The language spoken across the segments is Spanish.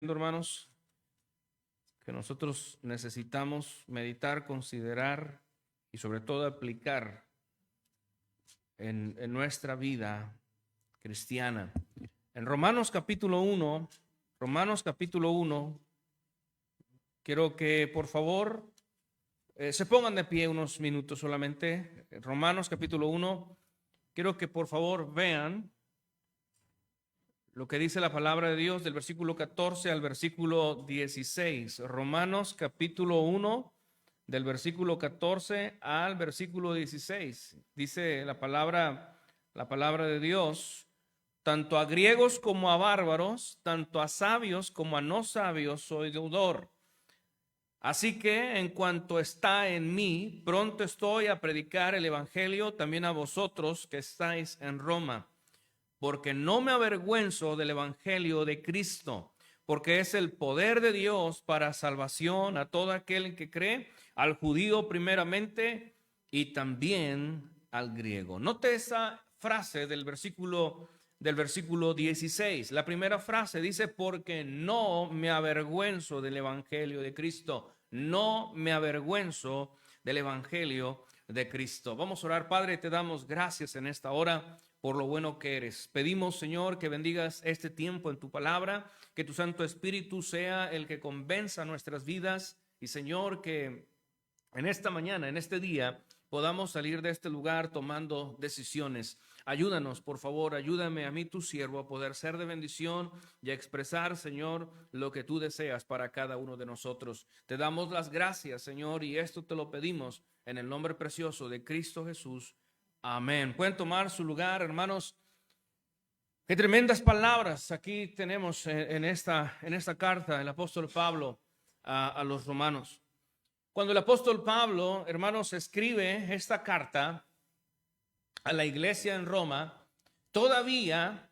Hermanos, que nosotros necesitamos meditar, considerar y sobre todo aplicar en nuestra vida cristiana. En Romanos capítulo 1, quiero que por favor se pongan de pie unos minutos solamente. Romanos capítulo 1, quiero que por favor vean lo que dice la palabra de Dios del versículo 14 al versículo 16. Romanos capítulo 1, del versículo 14 al versículo 16. Dice la palabra de Dios: tanto a griegos como a bárbaros, tanto a sabios como a no sabios, soy deudor. Así que en cuanto está en mí, pronto estoy a predicar el evangelio también a vosotros que estáis en Roma. Porque no me avergüenzo del evangelio de Cristo, porque es el poder de Dios para salvación a todo aquel que cree, al judío primeramente y también al griego. Note esa frase del versículo 16. La primera frase dice: porque no me avergüenzo del evangelio de Cristo. No me avergüenzo del evangelio de Cristo. Vamos a orar. Padre, te damos gracias en esta hora por lo bueno que eres. Pedimos, Señor, que bendigas este tiempo en tu palabra, que tu Santo Espíritu sea el que convenza nuestras vidas y, Señor, que en esta mañana, en este día, podamos salir de este lugar tomando decisiones. Ayúdanos, por favor, ayúdame a mí, tu siervo, a poder ser de bendición y a expresar, Señor, lo que tú deseas para cada uno de nosotros. Te damos las gracias, Señor, y esto te lo pedimos en el nombre precioso de Cristo Jesús. Amén. Pueden tomar su lugar, hermanos. Qué tremendas palabras aquí tenemos en esta carta del apóstol Pablo a los romanos. Cuando el apóstol Pablo, hermanos, escribe esta carta a la iglesia en Roma, todavía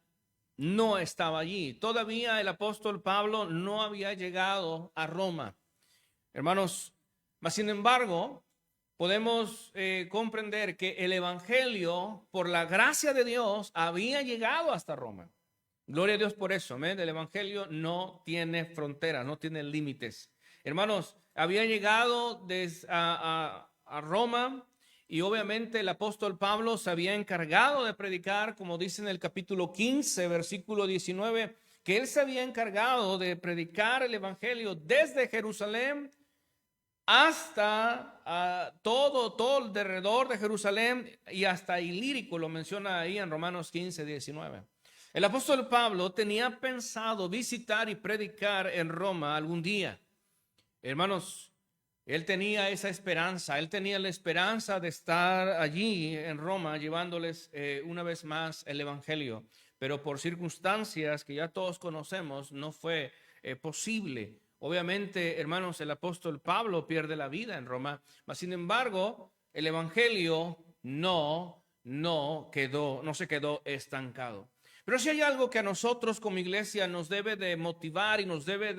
no estaba allí. Todavía el apóstol Pablo no había llegado a Roma. Hermanos, mas sin embargo, podemos comprender que el evangelio, por la gracia de Dios, había llegado hasta Roma. Gloria a Dios por eso. ¿Amén? El evangelio no tiene fronteras, no tiene límites. Hermanos, había llegado a Roma, y obviamente el apóstol Pablo se había encargado de predicar, como dice en el capítulo 15, versículo 19, que él se había encargado de predicar el evangelio desde Jerusalén hasta todo alrededor de Jerusalén y hasta Ilírico, lo menciona ahí en Romanos 15, 19. El apóstol Pablo tenía pensado visitar y predicar en Roma algún día. Hermanos, él tenía esa esperanza, él tenía la esperanza de estar allí en Roma llevándoles una vez más el evangelio, pero por circunstancias que ya todos conocemos no fue posible. Obviamente, hermanos, el apóstol Pablo pierde la vida en Roma, mas sin embargo, el evangelio no se quedó estancado. Pero si hay algo que a nosotros como iglesia nos debe de motivar y nos debe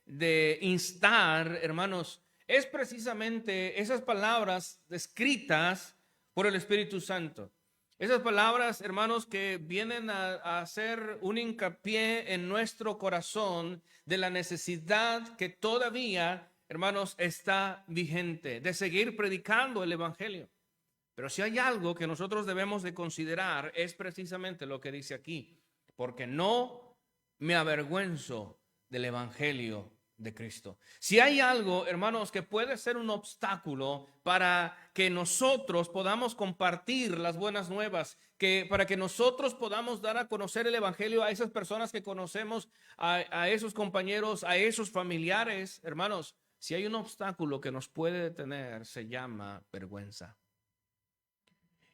de instar, hermanos, es precisamente esas palabras escritas por el Espíritu Santo. Esas palabras, hermanos, que vienen a hacer un hincapié en nuestro corazón de la necesidad que todavía, hermanos, está vigente de seguir predicando el evangelio. Pero si hay algo que nosotros debemos de considerar, es precisamente lo que dice aquí: porque no me avergüenzo del evangelio de Cristo. Si hay algo, hermanos, que puede ser un obstáculo para que nosotros podamos compartir las buenas nuevas, para que nosotros podamos dar a conocer el evangelio a esas personas que conocemos, a esos compañeros, a esos familiares, hermanos, si hay un obstáculo que nos puede detener, se llama vergüenza.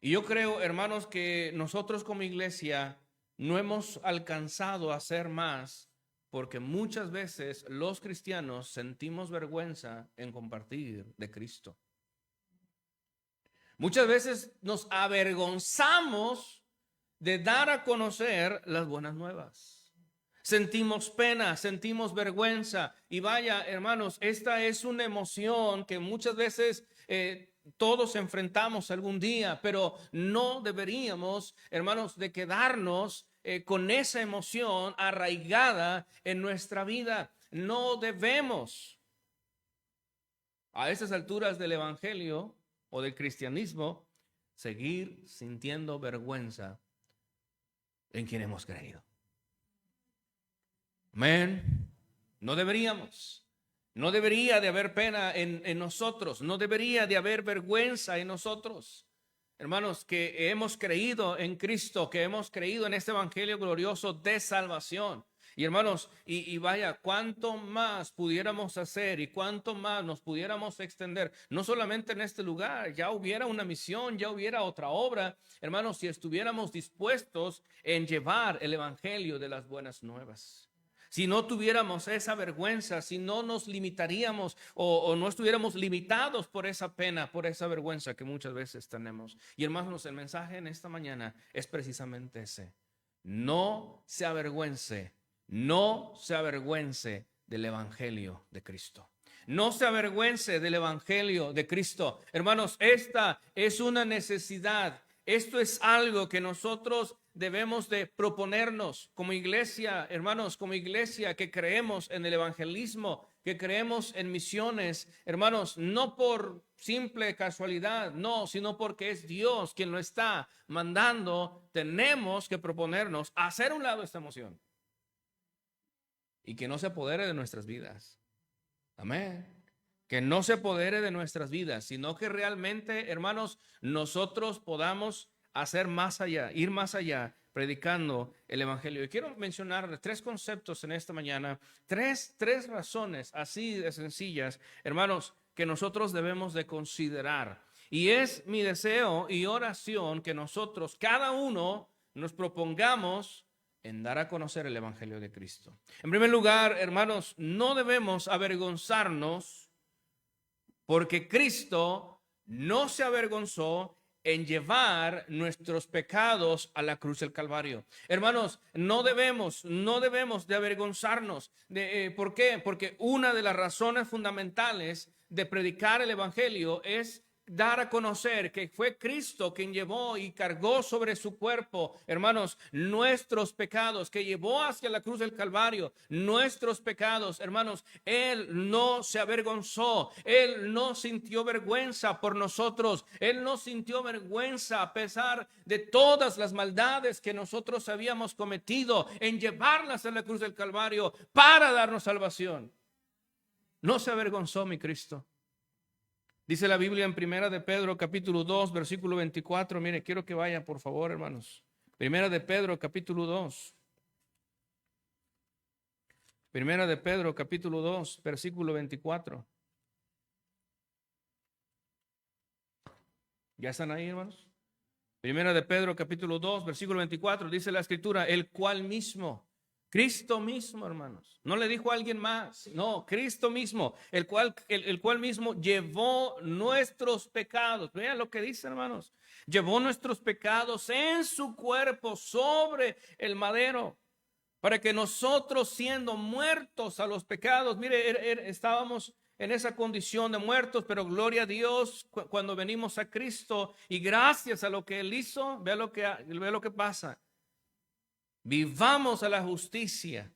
Y yo creo, hermanos, que nosotros como iglesia no hemos alcanzado a hacer más, porque muchas veces los cristianos sentimos vergüenza en compartir de Cristo. Muchas veces nos avergonzamos de dar a conocer las buenas nuevas. Sentimos pena, sentimos vergüenza. Y vaya, hermanos, esta es una emoción que muchas veces todos enfrentamos algún día, pero no deberíamos, hermanos, de quedarnos con esa emoción arraigada en nuestra vida. No debemos, a estas alturas del evangelio o del cristianismo, seguir sintiendo vergüenza en quien hemos creído. Amén. No deberíamos. No debería de haber pena en nosotros. No debería de haber vergüenza en nosotros. Hermanos, que hemos creído en Cristo, que hemos creído en este evangelio glorioso de salvación. Y hermanos, y vaya, cuánto más pudiéramos hacer y cuánto más nos pudiéramos extender, no solamente en este lugar, ya hubiera una misión, ya hubiera otra obra, hermanos, si estuviéramos dispuestos en llevar el evangelio de las buenas nuevas. Si no tuviéramos esa vergüenza, si no nos limitaríamos o no estuviéramos limitados por esa pena, por esa vergüenza que muchas veces tenemos. Y hermanos, el mensaje en esta mañana es precisamente ese. No se avergüence. No se avergüence del evangelio de Cristo. No se avergüence del evangelio de Cristo. Hermanos, esta es una necesidad. Esto es algo que nosotros debemos de proponernos como iglesia, hermanos, como iglesia que creemos en el evangelismo, que creemos en misiones, hermanos, no por simple casualidad, no, sino porque es Dios quien lo está mandando. Tenemos que proponernos hacer a un lado esta emoción y que no se apodere de nuestras vidas. Amén. Que no se apodere de nuestras vidas, sino que realmente, hermanos, nosotros podamos hacer más allá, ir más allá, predicando el evangelio. Y quiero mencionar 3 conceptos en esta mañana, tres razones así de sencillas, hermanos, que nosotros debemos de considerar. Y es mi deseo y oración que nosotros, cada uno, nos propongamos en dar a conocer el evangelio de Cristo. En primer lugar, hermanos, no debemos avergonzarnos, porque Cristo no se avergonzó en llevar nuestros pecados a la cruz del Calvario. Hermanos, no debemos de avergonzarnos. ¿Por qué? Porque una de las razones fundamentales de predicar el evangelio es dar a conocer que fue Cristo quien llevó y cargó sobre su cuerpo, hermanos, nuestros pecados, que llevó hacia la cruz del Calvario nuestros pecados, hermanos. Él no se avergonzó, Él no sintió vergüenza por nosotros, Él no sintió vergüenza a pesar de todas las maldades que nosotros habíamos cometido en llevarlas a la cruz del Calvario para darnos salvación. No se avergonzó mi Cristo. Dice la Biblia en Primera de Pedro, capítulo 2, versículo 24. Mire, quiero que vayan, por favor, hermanos. Primera de Pedro, capítulo 2. Primera de Pedro, capítulo 2, versículo 24. ¿Ya están ahí, hermanos? Primera de Pedro, capítulo 2, versículo 24. Dice la Escritura, el cual mismo, Cristo mismo, hermanos. No le dijo a alguien más, no, Cristo mismo, el cual mismo llevó nuestros pecados. Vean lo que dice, hermanos. Llevó nuestros pecados en su cuerpo sobre el madero, para que nosotros, siendo muertos a los pecados, mire, estábamos en esa condición de muertos, pero gloria a Dios cuando venimos a Cristo y gracias a lo que Él hizo, vea lo que pasa. Vivamos a la justicia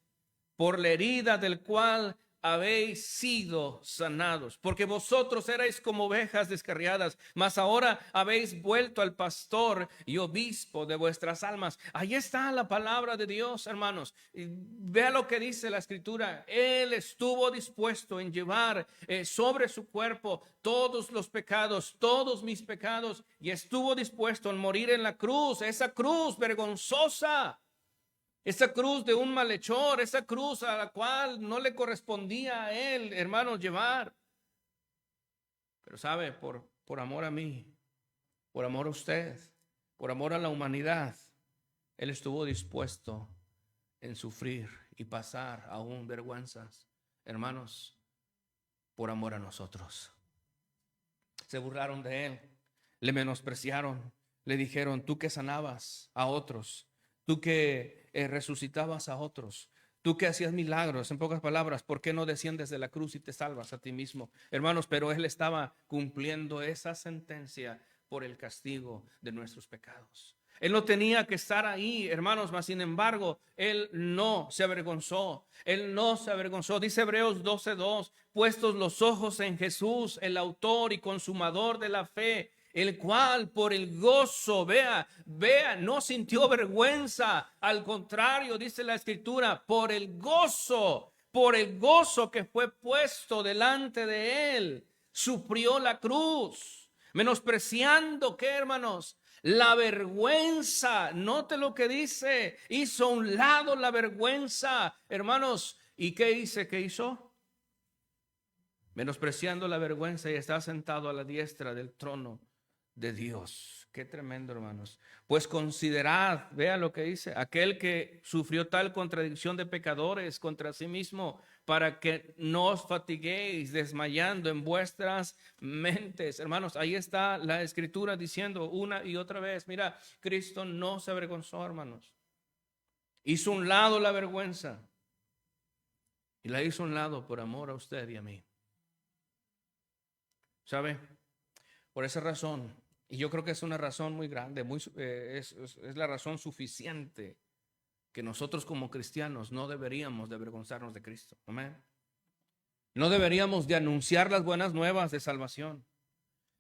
por la herida del cual habéis sido sanados, porque vosotros erais como ovejas descarriadas, mas ahora habéis vuelto al pastor y obispo de vuestras almas. Ahí está la palabra de Dios, hermanos. Vea lo que dice la Escritura. Él estuvo dispuesto en llevar sobre su cuerpo todos los pecados, todos mis pecados, y estuvo dispuesto en morir en la cruz, esa cruz vergonzosa. Esa cruz de un malhechor, esa cruz a la cual no le correspondía a él, hermanos, llevar. Pero sabe, por amor a mí, por amor a usted, por amor a la humanidad, él estuvo dispuesto en sufrir y pasar aún vergüenzas, hermanos, por amor a nosotros. Se burlaron de él, le menospreciaron, le dijeron, tú que sanabas a otros, tú que resucitabas a otros, tú que hacías milagros, en pocas palabras, ¿por qué no desciendes de la cruz y te salvas a ti mismo? Hermanos, pero él estaba cumpliendo esa sentencia por el castigo de nuestros pecados. Él no tenía que estar ahí, hermanos, mas sin embargo, él no se avergonzó. Él no se avergonzó. Dice Hebreos 12:2, puestos los ojos en Jesús, el autor y consumador de la fe, el cual por el gozo, vea, no sintió vergüenza. Al contrario, dice la Escritura, por el gozo que fue puesto delante de él, sufrió la cruz, menospreciando, ¿qué, hermanos? La vergüenza. Note lo que dice, hizo a un lado la vergüenza, hermanos. ¿Y qué dice que hizo? Menospreciando la vergüenza, y está sentado a la diestra del trono de Dios. Qué tremendo, hermanos. Pues considerad, vea lo que dice, aquel que sufrió tal contradicción de pecadores contra sí mismo, para que no os fatiguéis desmayando en vuestras mentes. Hermanos, ahí está la Escritura diciendo una y otra vez, mira, Cristo no se avergonzó, hermanos. Hizo un lado la vergüenza y la hizo un lado por amor a usted y a mí. ¿Sabe? Por esa razón, y yo creo que es una razón muy grande, es la razón suficiente que nosotros como cristianos no deberíamos de avergonzarnos de Cristo. Amén. No deberíamos de anunciar las buenas nuevas de salvación.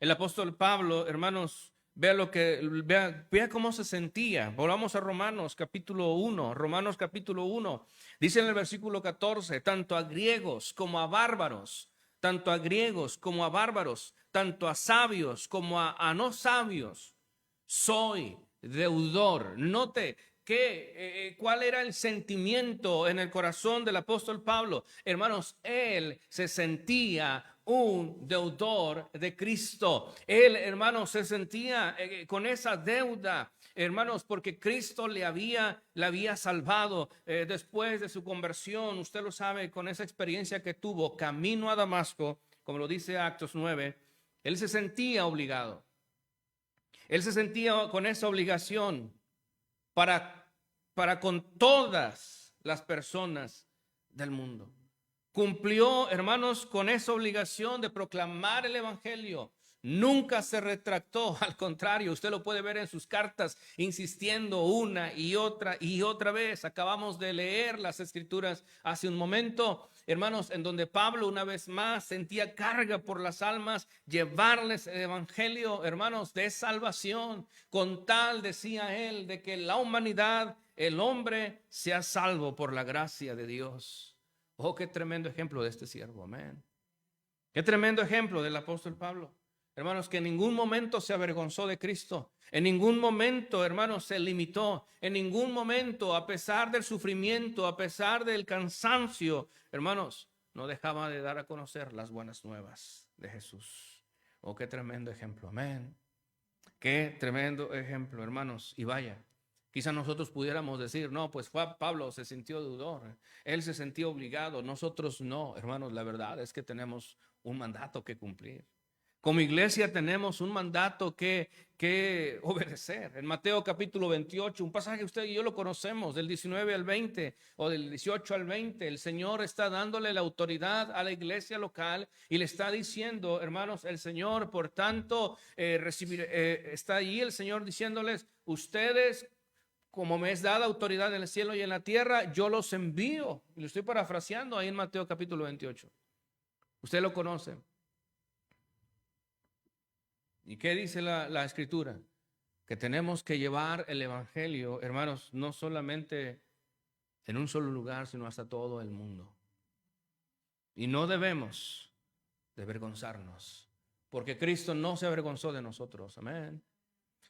El apóstol Pablo, hermanos, vea cómo se sentía. Volvamos a Romanos capítulo 1. Romanos capítulo 1. Dice en el versículo 14, tanto a griegos como a bárbaros, tanto a griegos como a bárbaros, tanto a sabios como a no sabios, soy deudor. Note cuál era el sentimiento en el corazón del apóstol Pablo. Hermanos, él se sentía un deudor de Cristo. Él, hermanos, se sentía con esa deuda, hermanos, porque Cristo le había salvado después de su conversión. Usted lo sabe, con esa experiencia que tuvo camino a Damasco, como lo dice Actos 9, él se sentía obligado. Él se sentía con esa obligación para con todas las personas del mundo. Cumplió, hermanos, con esa obligación de proclamar el evangelio. Nunca se retractó, al contrario, usted lo puede ver en sus cartas, insistiendo una y otra vez. Acabamos de leer las escrituras hace un momento, hermanos, en donde Pablo una vez más sentía carga por las almas, llevarles el evangelio, hermanos, de salvación, con tal, decía él, de que la humanidad, el hombre, sea salvo por la gracia de Dios. Oh, qué tremendo ejemplo de este siervo, amén. Qué tremendo ejemplo del apóstol Pablo. Hermanos, que en ningún momento se avergonzó de Cristo. En ningún momento, hermanos, se limitó. En ningún momento, a pesar del sufrimiento, a pesar del cansancio, hermanos, no dejaba de dar a conocer las buenas nuevas de Jesús. Oh, qué tremendo ejemplo, amén. Qué tremendo ejemplo, hermanos. Y vaya, quizá nosotros pudiéramos decir, no, pues Pablo se sintió deudor, él se sentía obligado, nosotros no. Hermanos, la verdad es que tenemos un mandato que cumplir. Como iglesia tenemos un mandato que obedecer. En Mateo capítulo 28, un pasaje que usted y yo lo conocemos, del 19 al 20 o del 18 al 20, el Señor está dándole la autoridad a la iglesia local y le está diciendo, hermanos, el Señor, por tanto, está allí el Señor diciéndoles, ustedes, como me es dada autoridad en el cielo y en la tierra, yo los envío. Y lo estoy parafraseando ahí en Mateo capítulo 28. Usted lo conoce. ¿Y qué dice la escritura? Que tenemos que llevar el evangelio, hermanos, no solamente en un solo lugar, sino hasta todo el mundo. Y no debemos de avergonzarnos, porque Cristo no se avergonzó de nosotros. Amén.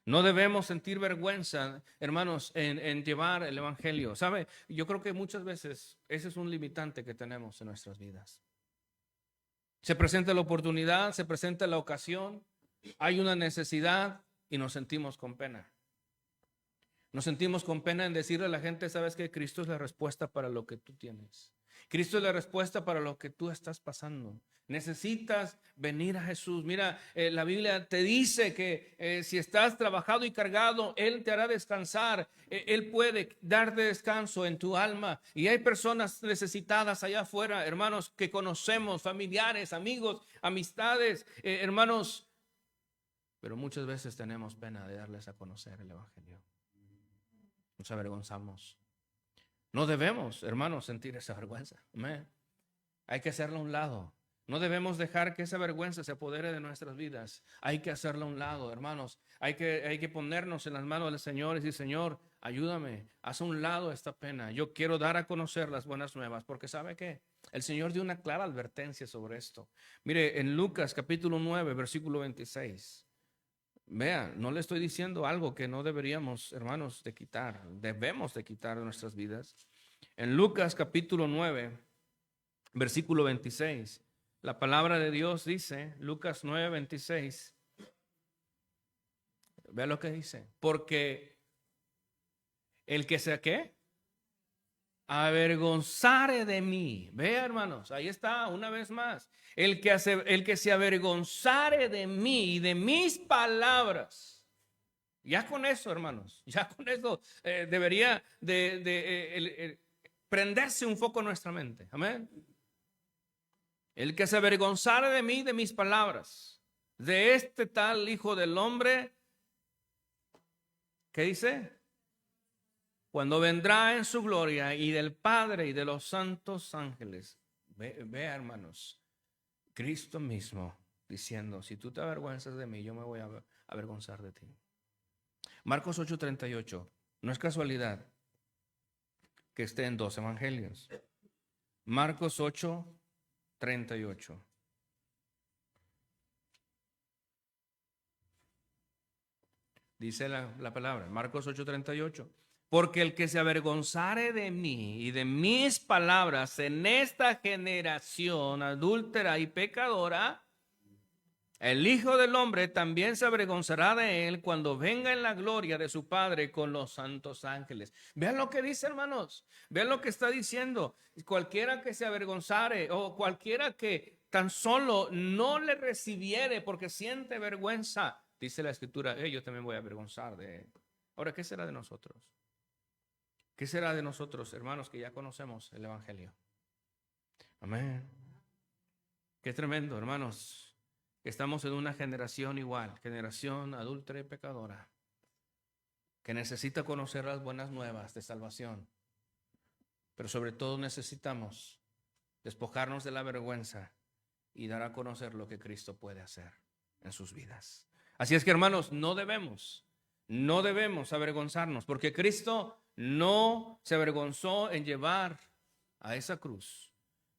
No debemos sentir vergüenza, hermanos, en llevar el evangelio. ¿Sabe? Yo creo que muchas veces ese es un limitante que tenemos en nuestras vidas. Se presenta la oportunidad, se presenta la ocasión, hay una necesidad y nos sentimos con pena. Nos sentimos con pena en decirle a la gente, sabes que Cristo es la respuesta para lo que tú tienes. Cristo es la respuesta para lo que tú estás pasando. Necesitas venir a Jesús. Mira, la Biblia te dice que si estás trabajado y cargado, Él te hará descansar. Él puede darte descanso en tu alma. Y hay personas necesitadas allá afuera, hermanos, que conocemos, familiares, amigos, amistades, hermanos. Pero muchas veces tenemos pena de darles a conocer el evangelio. Nos avergonzamos. No debemos, hermanos, sentir esa vergüenza. Amén. Hay que hacerla a un lado. No debemos dejar que esa vergüenza se apodere de nuestras vidas. Hay que hacerla a un lado, hermanos. Hay que ponernos en las manos del Señor y decir, Señor, ayúdame, haz a un lado esta pena. Yo quiero dar a conocer las buenas nuevas, porque ¿sabe qué? El Señor dio una clara advertencia sobre esto. Mire, en Lucas capítulo 9, versículo 26. Vea, no le estoy diciendo algo que no deberíamos, hermanos, de quitar. Debemos de quitar de nuestras vidas. En Lucas capítulo 9, versículo 26. La palabra de Dios dice, Lucas 9, 26. Vea lo que dice. Porque el que se, ¿qué? Avergonzare de mí. Vea, hermanos, ahí está una vez más. El que se avergonzare de mí y de mis palabras. Ya con eso, hermanos, ya con eso debería de prenderse un foco en nuestra mente. Amén. El que se avergonzare de mí, de mis palabras, de este tal Hijo del Hombre, ¿qué dice? Cuando vendrá en su gloria y del Padre y de los santos ángeles. Vea, hermanos, Cristo mismo diciendo, si tú te avergüenzas de mí, yo me voy a avergonzar de ti. Marcos 8:38. No es casualidad que esté en dos evangelios. Marcos 8:38. Dice la palabra, Marcos 8:38. Porque el que se avergonzare de mí y de mis palabras en esta generación adúltera y pecadora, el Hijo del Hombre también se avergonzará de él cuando venga en la gloria de su Padre con los santos ángeles. Vean lo que dice, hermanos. Vean lo que está diciendo. Cualquiera que se avergonzare o cualquiera que tan solo no le recibiere porque siente vergüenza, dice la Escritura, yo también voy a avergonzar de él. Ahora, ¿qué será de nosotros? ¿Qué será de nosotros, hermanos, que ya conocemos el Evangelio? Amén. Qué tremendo, hermanos, que estamos en una generación igual, generación adúltera y pecadora, que necesita conocer las buenas nuevas de salvación. Pero sobre todo necesitamos despojarnos de la vergüenza y dar a conocer lo que Cristo puede hacer en sus vidas. Así es que, hermanos, no debemos avergonzarnos, porque Cristo no se avergonzó en llevar a esa cruz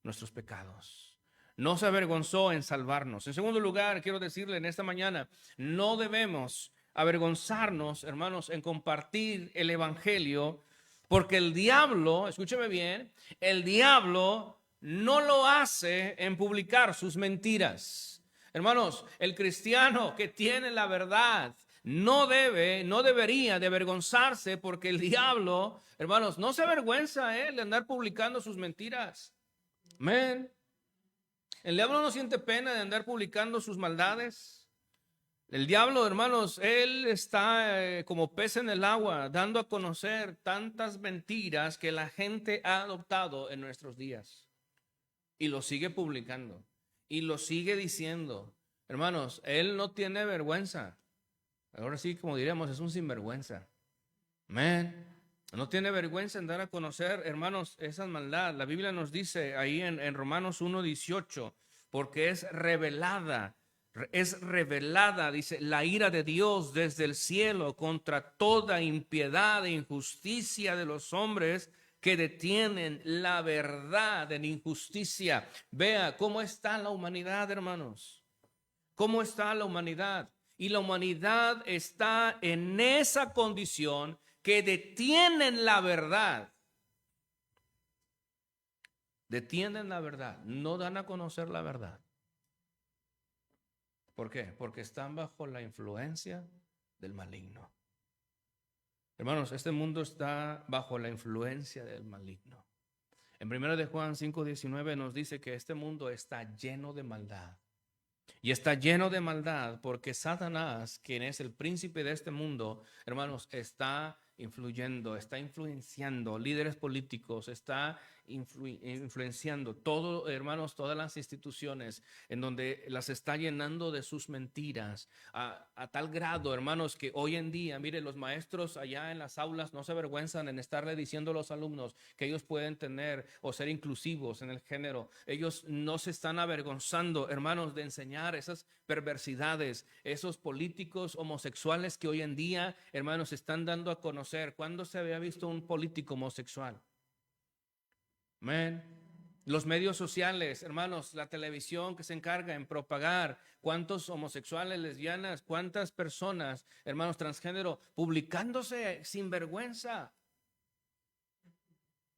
nuestros pecados. No se avergonzó en salvarnos. En segundo lugar, quiero decirle en esta mañana, no debemos avergonzarnos, hermanos, en compartir el evangelio, porque el diablo, escúcheme bien, el diablo no lo hace en publicar sus mentiras. Hermanos, el cristiano que tiene la verdad no debería de avergonzarse, porque el diablo, hermanos, no se avergüenza de andar publicando sus mentiras. Amén. El diablo no siente pena de andar publicando sus maldades. El diablo, hermanos, él está como pez en el agua, dando a conocer tantas mentiras que la gente ha adoptado en nuestros días. Y lo sigue publicando. Y lo sigue diciendo. Hermanos, él no tiene vergüenza. Ahora sí, como diríamos, es un sinvergüenza. Amén. No tiene vergüenza en dar a conocer, hermanos, esa maldad. La Biblia nos dice ahí en Romanos 1:18, porque es revelada, dice, la ira de Dios desde el cielo contra toda impiedad e injusticia de los hombres que detienen la verdad en injusticia. Vea cómo está la humanidad, hermanos. ¿Cómo está la humanidad? Y la humanidad está en esa condición que detienen la verdad. Detienen la verdad, no dan a conocer la verdad. ¿Por qué? Porque están bajo la influencia del maligno. Hermanos, este mundo está bajo la influencia del maligno. En 1 de Juan 5:19 nos dice que este mundo está lleno de maldad. Y está lleno de maldad porque Satanás, quien es el príncipe de este mundo, hermanos, está influyendo, está influenciando líderes políticos, está influenciando todo, hermanos, todas las instituciones en donde las está llenando de sus mentiras a tal grado, hermanos, que hoy en día, mire, los maestros allá en las aulas no se avergüenzan en estarle diciendo a los alumnos que ellos pueden tener o ser inclusivos en el género. Ellos no se están avergonzando, hermanos, de enseñar esas perversidades, esos políticos homosexuales que hoy en día, hermanos, se están dando a conocer. ¿Cuándo se había visto un político homosexual? Amén. Los medios sociales, hermanos, la televisión que se encarga en propagar cuántos homosexuales, lesbianas, cuántas personas, hermanos, transgénero, publicándose sin vergüenza.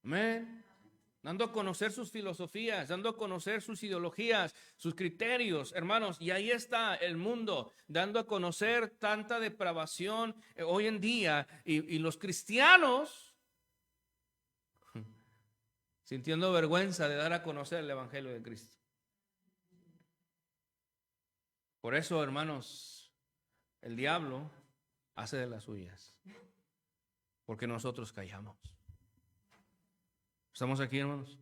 Amén. Dando a conocer sus filosofías, dando a conocer sus ideologías, sus criterios, hermanos. Y ahí está el mundo, dando a conocer tanta depravación hoy en día. Y los cristianos sintiendo vergüenza de dar a conocer el Evangelio de Cristo. Por eso, hermanos, el diablo hace de las suyas, porque nosotros callamos. ¿Estamos aquí, hermanos?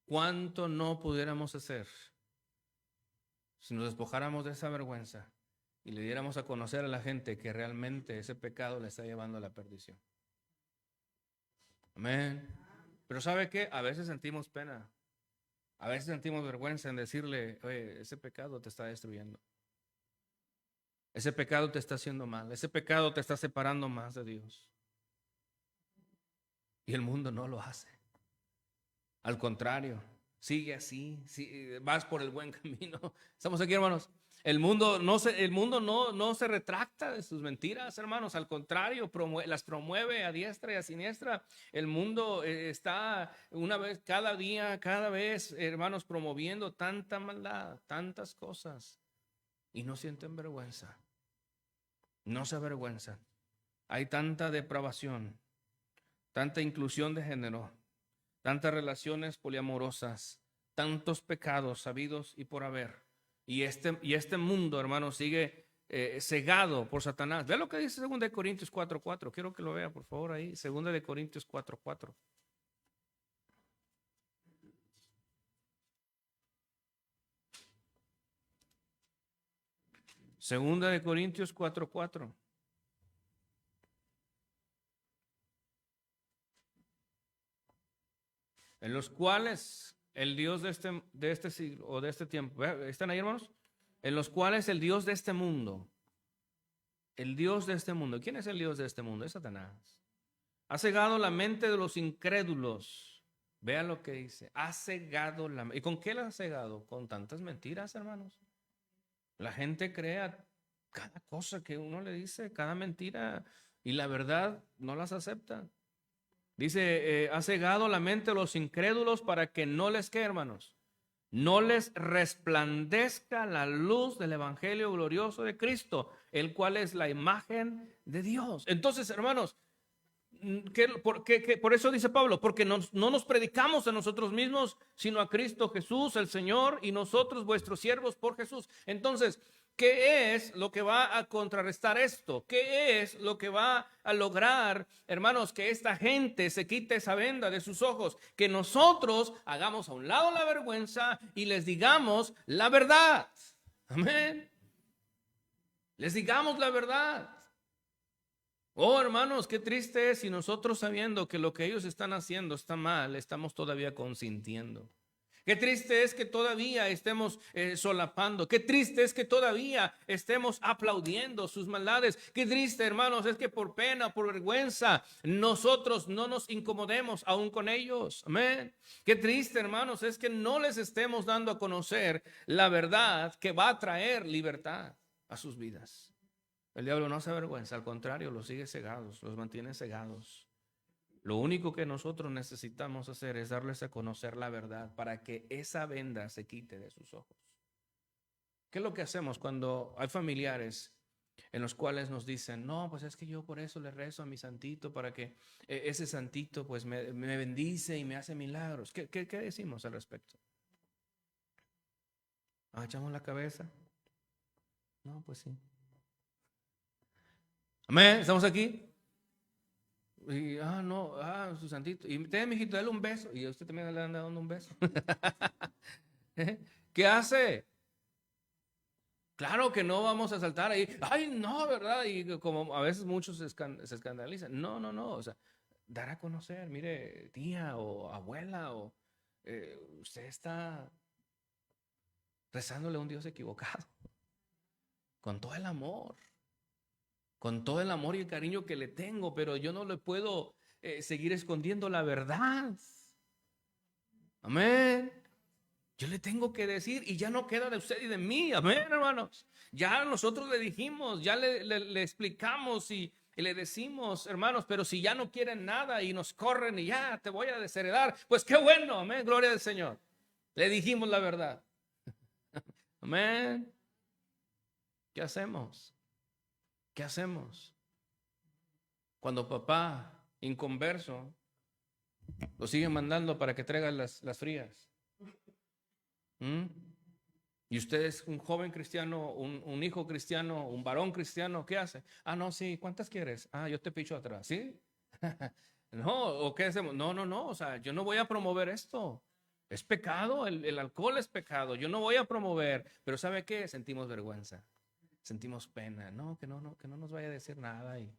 ¿Cuánto no pudiéramos hacer si nos despojáramos de esa vergüenza y le diéramos a conocer a la gente que realmente ese pecado le está llevando a la perdición? Amén. Pero ¿sabe qué? A veces sentimos pena. A veces sentimos vergüenza en decirle, oye, ese pecado te está destruyendo. Ese pecado te está haciendo mal. Ese pecado te está separando más de Dios. Y el mundo no lo hace. Al contrario, sigue así, vas por el buen camino. ¿Estamos aquí, hermanos? El mundo no se retracta de sus mentiras, hermanos. Al contrario, las promueve a diestra y a siniestra. El mundo está cada vez, hermanos, promoviendo tanta maldad, tantas cosas. Y no sienten vergüenza. No se avergüenzan. Hay tanta depravación, tanta inclusión de género, tantas relaciones poliamorosas, tantos pecados sabidos y por haber. Y este mundo, hermanos, sigue cegado por Satanás. Vea lo que dice 2 Corintios 4:4. Quiero que lo vea, por favor, ahí. 2 Corintios 4:4. 2 Corintios 4:4. En los cuales el Dios de este siglo o de este tiempo, ¿están ahí, hermanos? En los cuales el Dios de este mundo, ¿quién es el Dios de este mundo? Es Satanás. Ha cegado la mente de los incrédulos. Vean lo que dice. Ha cegado la mente. ¿Y con qué la ha cegado? Con tantas mentiras, hermanos. La gente crea cada cosa que uno le dice, cada mentira, y la verdad no las acepta. Dice, ha cegado la mente de los incrédulos para que no les, ¿qué, hermanos? No les resplandezca la luz del evangelio glorioso de Cristo, el cual es la imagen de Dios. Entonces, hermanos, por eso dice Pablo, porque no nos predicamos a nosotros mismos, sino a Cristo Jesús, el Señor, y nosotros vuestros siervos por Jesús. Entonces, ¿qué es lo que va a contrarrestar esto? ¿Qué es lo que va a lograr, hermanos, que esta gente se quite esa venda de sus ojos? Que nosotros hagamos a un lado la vergüenza y les digamos la verdad. Amén. Les digamos la verdad. Oh, hermanos, qué triste es si nosotros, sabiendo que lo que ellos están haciendo está mal, estamos todavía consintiendo. Qué triste es que todavía estemos solapando. Qué triste es que todavía estemos aplaudiendo sus maldades. Qué triste, hermanos, es que por pena, por vergüenza, nosotros no nos incomodemos aún con ellos. Amén. Qué triste, hermanos, es que no les estemos dando a conocer la verdad que va a traer libertad a sus vidas. El diablo no se avergüenza, al contrario, los sigue cegados, los mantiene cegados. Lo único que nosotros necesitamos hacer es darles a conocer la verdad para que esa venda se quite de sus ojos. ¿Qué es lo que hacemos cuando hay familiares en los cuales nos dicen, no, pues es que yo por eso le rezo a mi santito para que ese santito pues me bendice y me hace milagros? ¿Qué decimos al respecto? ¿Agachamos la cabeza? No, pues sí. Amén, ¿estamos aquí? Y, no, su santito. Y usted, mijito, dale un beso. Y usted también le anda dando un beso. ¿Qué hace? Claro que no vamos a saltar ahí. Ay, no, ¿verdad? Y como a veces muchos se escandalizan. No, no, no. O sea, dar a conocer, mire, tía o abuela, o usted está rezándole a un Dios equivocado. Con todo el amor. Con todo el amor y el cariño que le tengo, pero yo no le puedo seguir escondiendo la verdad. Amén. Yo le tengo que decir y ya no queda de usted y de mí. Amén, hermanos. Ya nosotros le dijimos, ya le explicamos y le decimos, hermanos, pero si ya no quieren nada y nos corren y ya te voy a desheredar, pues qué bueno, amén, gloria al Señor. Le dijimos la verdad. Amén. ¿Qué hacemos? ¿Qué hacemos? Cuando papá, inconverso, lo sigue mandando para que traiga las frías. Y usted es un joven cristiano, un hijo cristiano, un varón cristiano, ¿qué hace? No, sí, ¿cuántas quieres? Yo te picho atrás, ¿sí? No, ¿o qué hacemos? No, no, no, o sea, yo no voy a promover esto. Es pecado, el alcohol es pecado, yo no voy a promover, pero ¿sabe qué? Sentimos vergüenza, sentimos pena, no, que no nos vaya a decir nada y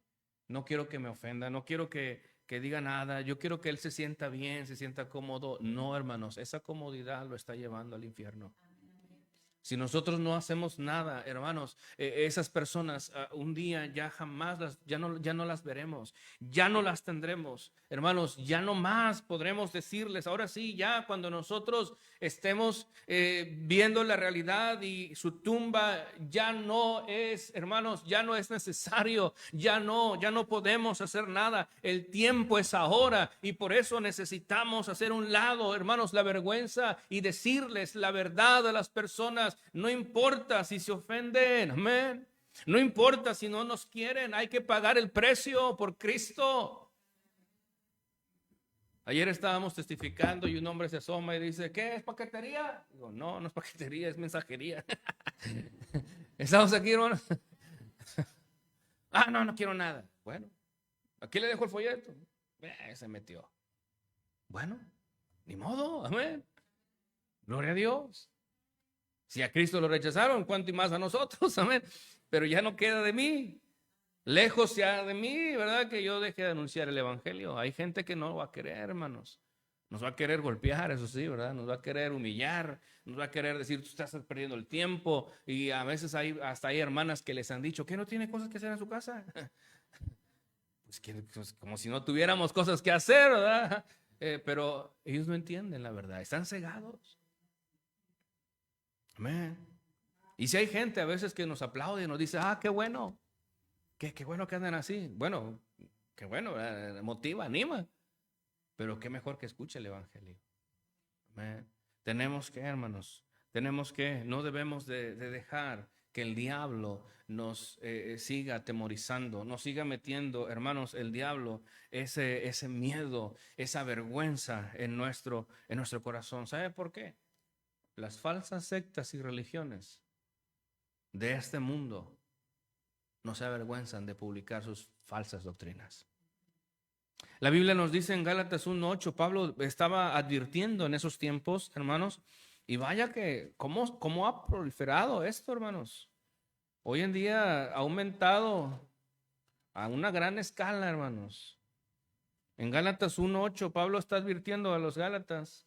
no quiero que me ofenda, no quiero que diga nada, yo quiero que él se sienta bien, se sienta cómodo. No, hermanos, esa comodidad lo está llevando al infierno. Si nosotros no hacemos nada, hermanos, esas personas un día ya jamás ya no las veremos, ya no las tendremos, hermanos, ya no más podremos decirles. Ahora sí, ya cuando nosotros estemos viendo la realidad y su tumba ya no es, hermanos, ya no es necesario, ya no podemos hacer nada. El tiempo es ahora y por eso necesitamos hacer un lado, hermanos, la vergüenza y decirles la verdad a las personas. No importa si se ofenden, amén. No importa si no nos quieren, hay que pagar el precio por Cristo. Ayer estábamos testificando y un hombre se asoma y dice, ¿qué es paquetería? Digo, no es paquetería, es mensajería. Estamos aquí, hermanos. No quiero nada. Bueno, aquí le dejo el folleto. Se metió. Bueno, ni modo, amén. Gloria a Dios. Si a Cristo lo rechazaron, ¿cuánto y más a nosotros? Amén. Pero ya no queda de mí. Lejos sea de mí, ¿verdad? Que yo deje de anunciar el evangelio. Hay gente que no va a querer, hermanos. Nos va a querer golpear, eso sí, ¿verdad? Nos va a querer humillar, nos va a querer decir, tú estás perdiendo el tiempo. Y a veces hasta hay hermanas que les han dicho, ¿que no tiene cosas que hacer en su casa? Pues como si no tuviéramos cosas que hacer, ¿verdad? Pero ellos no entienden la verdad, están cegados. Amén. Y si hay gente a veces que nos aplaude y nos dice, qué bueno, qué bueno que andan así. Bueno, qué bueno, motiva, anima. Pero qué mejor que escuche el evangelio. Amén. Tenemos que, hermanos, no debemos de dejar que el diablo nos siga atemorizando, nos siga metiendo, hermanos, el diablo, ese miedo, esa vergüenza en nuestro corazón. ¿Sabe por qué? Las falsas sectas y religiones de este mundo no se avergüenzan de publicar sus falsas doctrinas. La Biblia nos dice en Gálatas 1:8, Pablo estaba advirtiendo en esos tiempos, hermanos, y vaya que cómo ha proliferado esto, hermanos. Hoy en día ha aumentado a una gran escala, hermanos. En Gálatas 1:8, Pablo está advirtiendo a los Gálatas.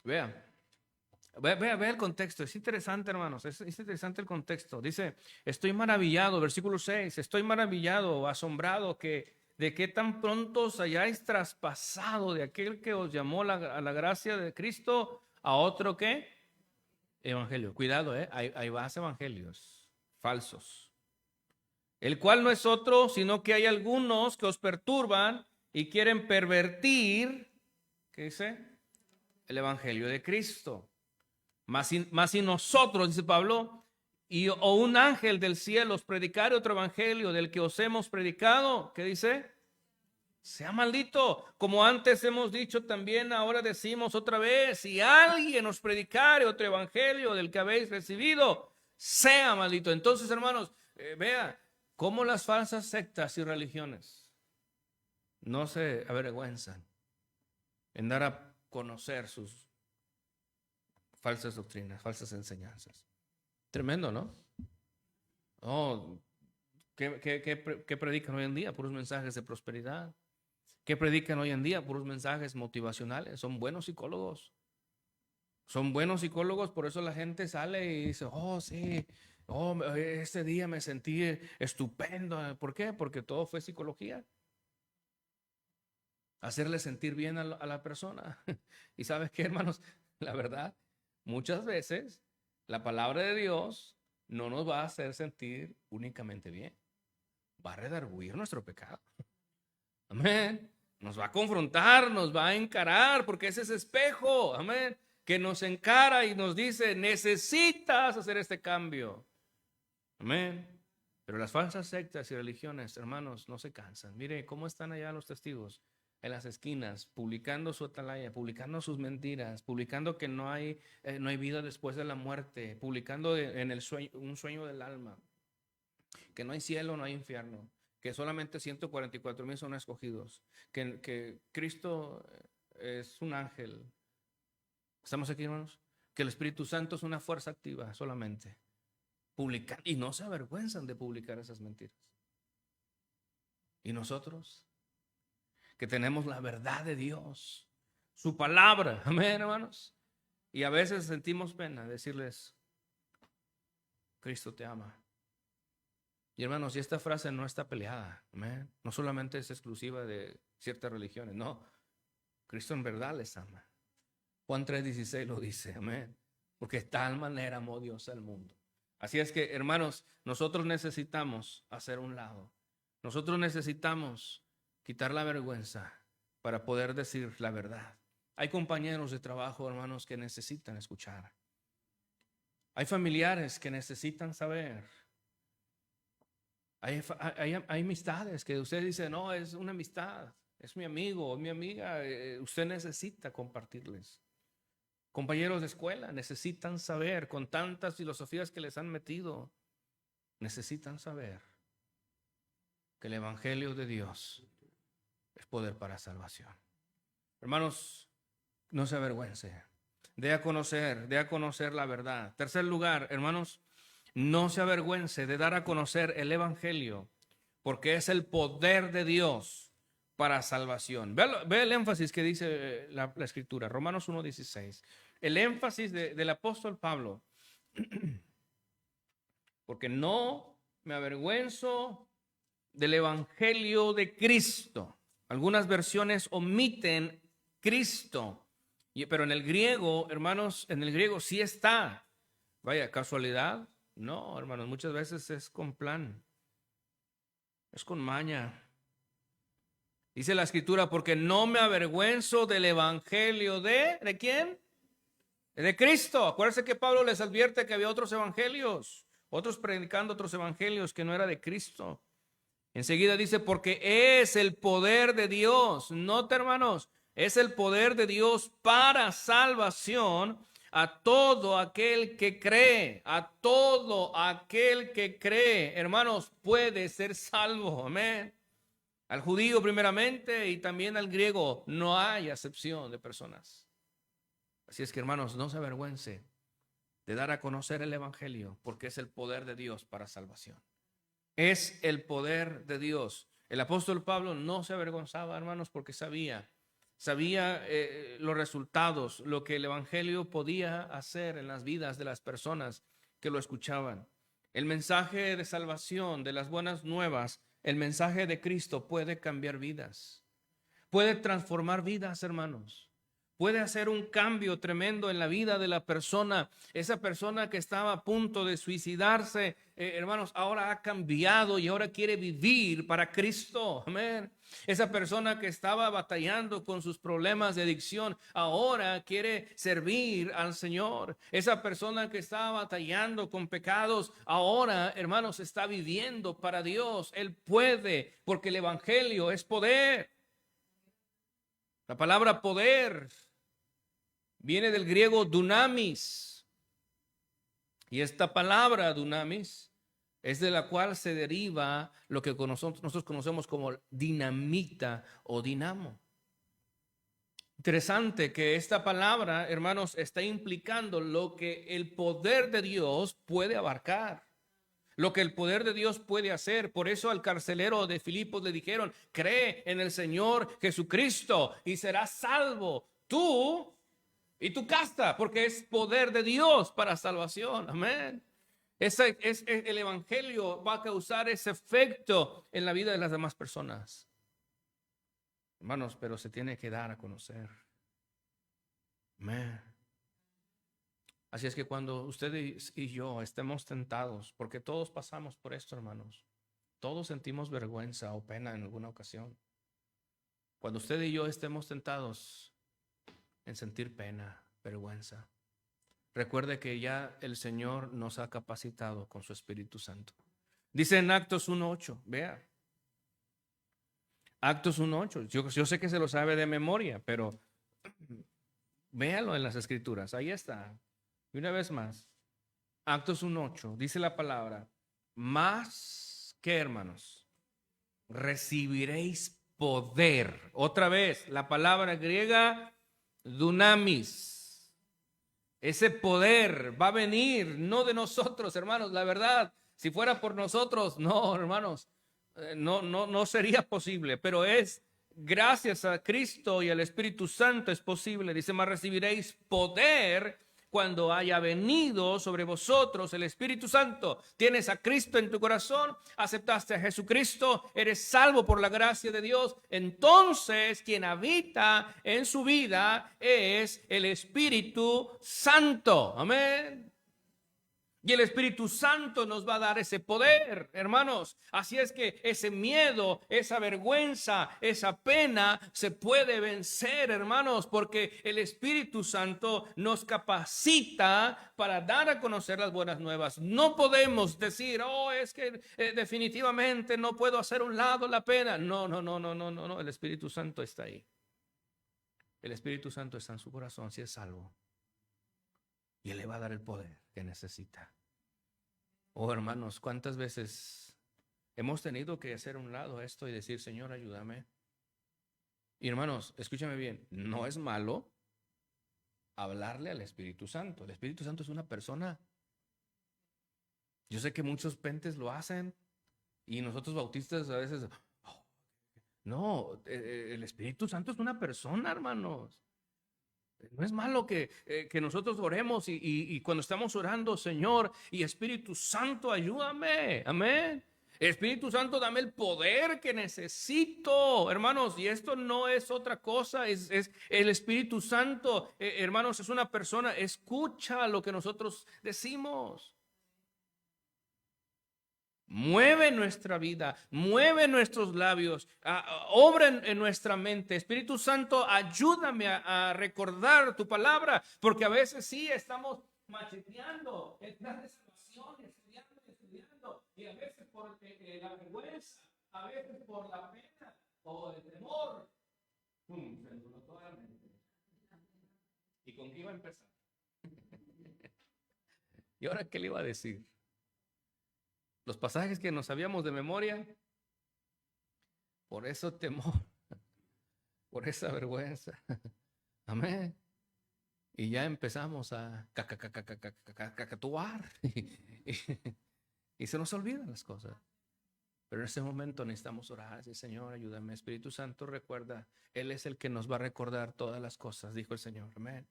Vea el contexto, es interesante, hermanos, es interesante el contexto. Dice, estoy maravillado, versículo 6, estoy maravillado, asombrado de qué tan pronto os hayáis traspasado de aquel que os llamó a la gracia de Cristo a otro ¿qué? Evangelio. Cuidado, hay más evangelios falsos. El cual no es otro, sino que hay algunos que os perturban y quieren pervertir, ¿qué dice? El evangelio de Cristo. Más si nosotros, dice Pablo, o un ángel del cielo os predicare otro evangelio del que os hemos predicado, ¿qué dice? Sea maldito. Como antes hemos dicho también, ahora decimos otra vez, si alguien os predicare otro evangelio del que habéis recibido, sea maldito. Entonces, hermanos, vea, cómo las falsas sectas y religiones no se avergüenzan en dar a conocer sus falsas doctrinas, falsas enseñanzas. Tremendo, ¿no? Oh, ¿qué predican hoy en día? Puros mensajes de prosperidad. ¿Qué predican hoy en día? Puros mensajes motivacionales. Son buenos psicólogos. Son buenos psicólogos, por eso la gente sale y dice, oh, sí, oh, este día me sentí estupendo. ¿Por qué? Porque todo fue psicología. Hacerle sentir bien a la persona. Y ¿sabes qué, hermanos? La verdad, muchas veces la palabra de Dios no nos va a hacer sentir únicamente bien. Va a redarguir nuestro pecado. Amén. Nos va a confrontar, nos va a encarar, porque ese es espejo. Amén. Que nos encara y nos dice, necesitas hacer este cambio. Amén. Pero las falsas sectas y religiones, hermanos, no se cansan. Mire cómo están allá los testigos en las esquinas, publicando su atalaya, publicando sus mentiras, publicando que no hay vida después de la muerte, publicando en el sueño, un sueño del alma, que no hay cielo, no hay infierno, que solamente 144,000 son escogidos, que Cristo es un ángel. ¿Estamos aquí, hermanos? Que el Espíritu Santo es una fuerza activa solamente. Publican, y no se avergüenzan de publicar esas mentiras. ¿Y nosotros? Que tenemos la verdad de Dios, su palabra, amén, hermanos. Y a veces sentimos pena decirles, Cristo te ama. Y hermanos, y esta frase no está peleada, amén. No solamente es exclusiva de ciertas religiones, no. Cristo en verdad les ama. Juan 3:16 lo dice, amén. Porque de tal manera amó Dios al mundo. Así es que, hermanos, nosotros necesitamos hacer un lado. Nosotros necesitamos quitar la vergüenza para poder decir la verdad. Hay compañeros de trabajo, hermanos, que necesitan escuchar. Hay familiares que necesitan saber. Hay amistades que usted dice, no, es una amistad, es mi amigo, es mi amiga. Usted necesita compartirles. Compañeros de escuela necesitan saber, con tantas filosofías que les han metido, necesitan saber que el Evangelio de Dios es poder para salvación. Hermanos, no se avergüence. Dé a conocer la verdad. Tercer lugar, hermanos, no se avergüence de dar a conocer el Evangelio, porque es el poder de Dios para salvación. Ve el énfasis que dice la Escritura, Romanos 1:16. El énfasis del apóstol Pablo. Porque no me avergüenzo del Evangelio de Cristo. Algunas versiones omiten Cristo, pero en el griego, hermanos, en el griego sí está. Vaya, ¿casualidad? No, hermanos, muchas veces es con plan, es con maña. Dice la Escritura, porque no me avergüenzo del Evangelio ¿de quién? De Cristo. Acuérdense que Pablo les advierte que había otros evangelios, otros predicando otros evangelios que no era de Cristo. Enseguida dice, porque es el poder de Dios. Nota, hermanos, es el poder de Dios para salvación a todo aquel que cree. A todo aquel que cree, hermanos, puede ser salvo. Amén. Al judío primeramente y también al griego. No hay acepción de personas. Así es que, hermanos, no se avergüence de dar a conocer el Evangelio, porque es el poder de Dios para salvación. Es el poder de Dios. El apóstol Pablo no se avergonzaba, hermanos, porque sabía los resultados, lo que el Evangelio podía hacer en las vidas de las personas que lo escuchaban. El mensaje de salvación, de las buenas nuevas, el mensaje de Cristo puede cambiar vidas, puede transformar vidas, hermanos. Puede hacer un cambio tremendo en la vida de la persona. Esa persona que estaba a punto de suicidarse, hermanos, ahora ha cambiado y ahora quiere vivir para Cristo. Amén. Esa persona que estaba batallando con sus problemas de adicción, ahora quiere servir al Señor. Esa persona que estaba batallando con pecados, ahora, hermanos, está viviendo para Dios. Él puede, porque el Evangelio es poder. La palabra poder viene del griego dunamis. Y esta palabra dunamis Es de la cual se deriva lo que nosotros conocemos como dinamita o dinamo. Interesante que esta palabra, hermanos, está implicando lo que el poder de Dios puede abarcar, lo que el poder de Dios puede hacer. Por eso al carcelero de Filipos le dijeron: cree en el Señor Jesucristo y serás salvo tú y tu casa, porque es poder de Dios para salvación. Amén. El evangelio va a causar ese efecto en la vida de las demás personas. Hermanos, pero se tiene que dar a conocer. Amén. Así es que cuando ustedes y yo estemos tentados, porque todos pasamos por esto, hermanos, todos sentimos vergüenza o pena en alguna ocasión. Cuando usted y yo estemos tentados en sentir pena, vergüenza, recuerde que ya el Señor nos ha capacitado con su Espíritu Santo. Dice en Actos 1:8, vea. Actos 1:8. Yo sé que se lo sabe de memoria, pero véalo en las Escrituras. Ahí está. Y una vez más, Actos 1:8, dice la palabra: más que, hermanos, recibiréis poder. Otra vez, la palabra griega dunamis. Ese poder va a venir, no de nosotros, hermanos. La verdad, si fuera por nosotros, no, hermanos, no sería posible, pero es gracias a Cristo y al Espíritu Santo es posible. Dice: más recibiréis poder cuando haya venido sobre vosotros el Espíritu Santo. Tienes a Cristo en tu corazón, aceptaste a Jesucristo, eres salvo por la gracia de Dios. Entonces quien habita en su vida es el Espíritu Santo. Amén. Y el Espíritu Santo nos va a dar ese poder, hermanos. Así es que ese miedo, esa vergüenza, esa pena se puede vencer, hermanos, porque el Espíritu Santo nos capacita para dar a conocer las buenas nuevas. No podemos decir: oh, es que definitivamente no puedo hacer a un lado la pena. No. El Espíritu Santo está ahí. El Espíritu Santo está en su corazón si es salvo. Y Él le va a dar el poder que necesita. Oh, hermanos, ¿cuántas veces hemos tenido que hacer a un lado esto y decir: Señor, ayúdame? Y hermanos, escúchame bien, no es malo hablarle al Espíritu Santo. El Espíritu Santo es una persona. Yo sé que muchos pentes lo hacen y nosotros bautistas a veces... No, el Espíritu Santo es una persona, hermanos. No es malo que nosotros oremos y cuando estamos orando: Señor y Espíritu Santo, ayúdame. Amén. Espíritu Santo, dame el poder que necesito, hermanos. Y esto no es otra cosa, es el Espíritu Santo, hermanos, es una persona. Escucha lo que nosotros decimos. Mueve nuestra vida, mueve nuestros labios, obra en nuestra mente. Espíritu Santo, ayúdame a recordar tu palabra, porque a veces sí estamos macheteando el plan de salvación, estudiando, y a veces por la vergüenza, a veces por la pena o el temor, se anuló toda la mente. ¿Y con qué iba a empezar? ¿Y ahora qué le iba a decir? Los pasajes que no sabíamos de memoria, por eso temor, por esa vergüenza. Amén. Y ya empezamos a cacatuar y se nos olvidan las cosas. Pero en ese momento necesitamos orar. Sí, Señor, ayúdame. Espíritu Santo, recuerda, Él es el que nos va a recordar todas las cosas, dijo el Señor. Amén.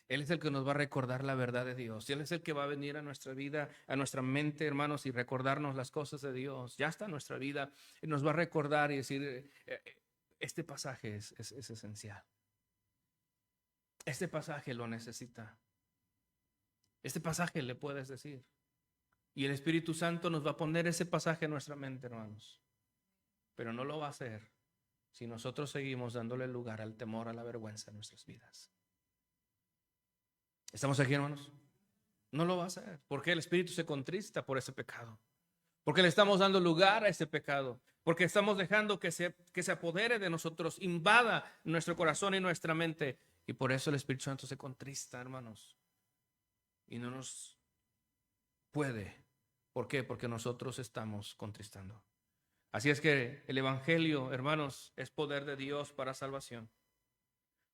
Él es el que nos va a recordar la verdad de Dios. Él es el que va a venir a nuestra vida, a nuestra mente, hermanos, y recordarnos las cosas de Dios. Ya está en nuestra vida y nos va a recordar y decir: este pasaje es esencial. Este pasaje lo necesita. Este pasaje le puedes decir. Y el Espíritu Santo nos va a poner ese pasaje en nuestra mente, hermanos. Pero no lo va a hacer si nosotros seguimos dándole lugar al temor, a la vergüenza en nuestras vidas. ¿Estamos aquí, hermanos? No lo va a hacer, porque el Espíritu se contrista por ese pecado, porque le estamos dando lugar a ese pecado, porque estamos dejando que se apodere de nosotros, invada nuestro corazón y nuestra mente, y por eso el Espíritu Santo se contrista, hermanos, y no nos puede ¿Por qué? Porque nosotros estamos contristando. Así es que el evangelio, hermanos, es poder de Dios para salvación.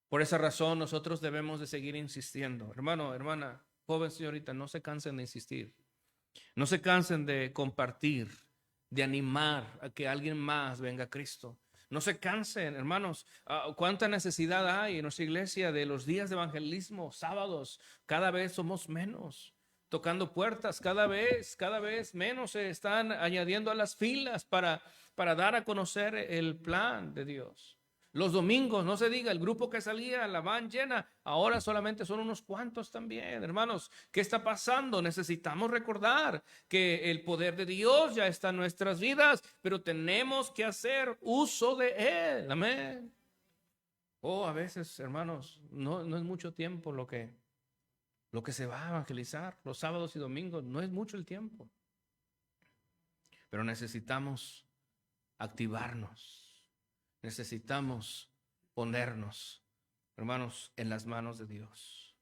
Por esa razón nosotros debemos de seguir insistiendo. Hermano, hermana, joven señorita, no se cansen de insistir. No se cansen de compartir, de animar a que alguien más venga a Cristo. No se cansen, hermanos. ¿Cuánta necesidad hay en nuestra iglesia de los días de evangelismo, sábados? Cada vez somos menos tocando puertas, cada vez menos se están añadiendo a las filas para dar a conocer el plan de Dios. Los domingos, no se diga, el grupo que salía, la van llena, ahora solamente son unos cuantos también. Hermanos, ¿qué está pasando? Necesitamos recordar que el poder de Dios ya está en nuestras vidas, pero tenemos que hacer uso de él. Amén. A veces, hermanos, no es mucho tiempo lo que se va a evangelizar. Los sábados y domingos no es mucho el tiempo. Pero necesitamos activarnos. Necesitamos ponernos, hermanos, en las manos de Dios.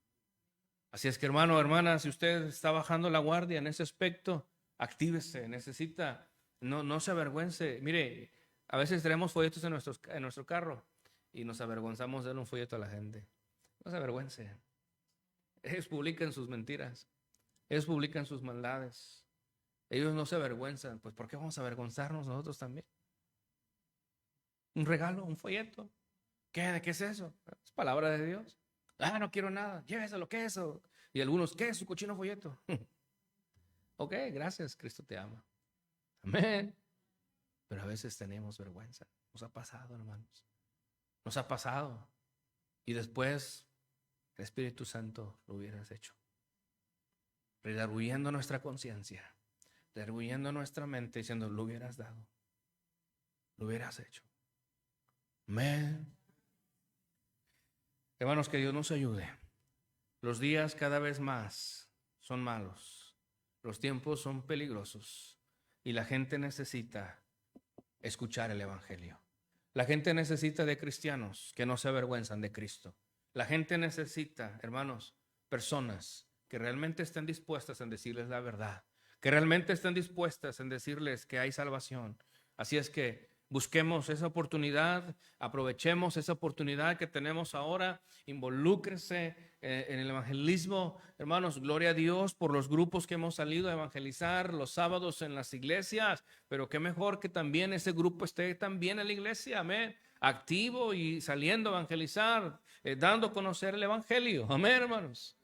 Así es que, hermano, hermana, si usted está bajando la guardia en ese aspecto, actívese, no se avergüence. Mire, a veces tenemos folletos en nuestro carro y nos avergonzamos de darle un folleto a la gente. No se avergüence. Ellos publican sus mentiras, ellos publican sus maldades. Ellos no se avergüenzan. Pues ¿por qué vamos a avergonzarnos nosotros también? Un regalo, un folleto. ¿Qué es eso? Es palabra de Dios. No quiero nada. Lléveselo, ¿qué es eso? Y algunos, ¿qué es su cochino folleto? Ok, gracias, Cristo te ama. Amén. Pero a veces tenemos vergüenza. Nos ha pasado, hermanos. Nos ha pasado. Y después el Espíritu Santo lo hubieras hecho. Redarguyendo nuestra conciencia, redarguyendo nuestra mente, diciendo, lo hubieras dado. Lo hubieras hecho. Amén. Hermanos, que Dios nos ayude. Los días cada vez más son malos. Los tiempos son peligrosos. Y la gente necesita escuchar el evangelio. La gente necesita de cristianos que no se avergüenzan de Cristo. La gente necesita, hermanos, personas que realmente estén dispuestas en decirles la verdad. Que realmente estén dispuestas en decirles que hay salvación. Así es que busquemos esa oportunidad, aprovechemos esa oportunidad que tenemos ahora, involúcrese en el evangelismo. Hermanos, gloria a Dios por los grupos que hemos salido a evangelizar los sábados en las iglesias, pero qué mejor que también ese grupo esté también en la iglesia, amén, activo y saliendo a evangelizar, dando a conocer el evangelio, amén, hermanos.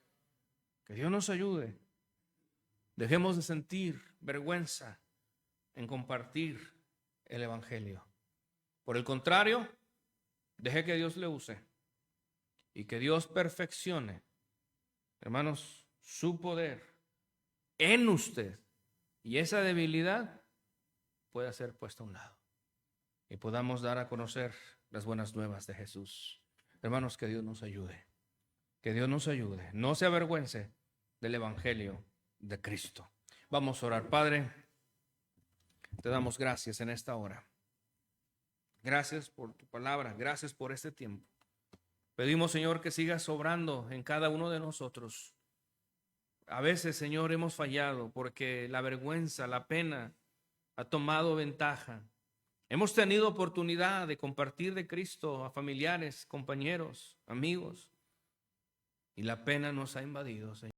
Que Dios nos ayude. Dejemos de sentir vergüenza en compartir el evangelio. Por el contrario, deje que Dios le use y que Dios perfeccione, hermanos, su poder en usted, y esa debilidad pueda ser puesta a un lado y podamos dar a conocer las buenas nuevas de Jesús. Hermanos, que Dios nos ayude. Que Dios nos ayude. No se avergüence del evangelio de Cristo. Vamos a orar. Padre, te damos gracias en esta hora. Gracias por tu palabra. Gracias por este tiempo. Pedimos, Señor, que sigas obrando en cada uno de nosotros. A veces, Señor, hemos fallado porque la vergüenza, la pena ha tomado ventaja. Hemos tenido oportunidad de compartir de Cristo a familiares, compañeros, amigos, y la pena nos ha invadido, Señor.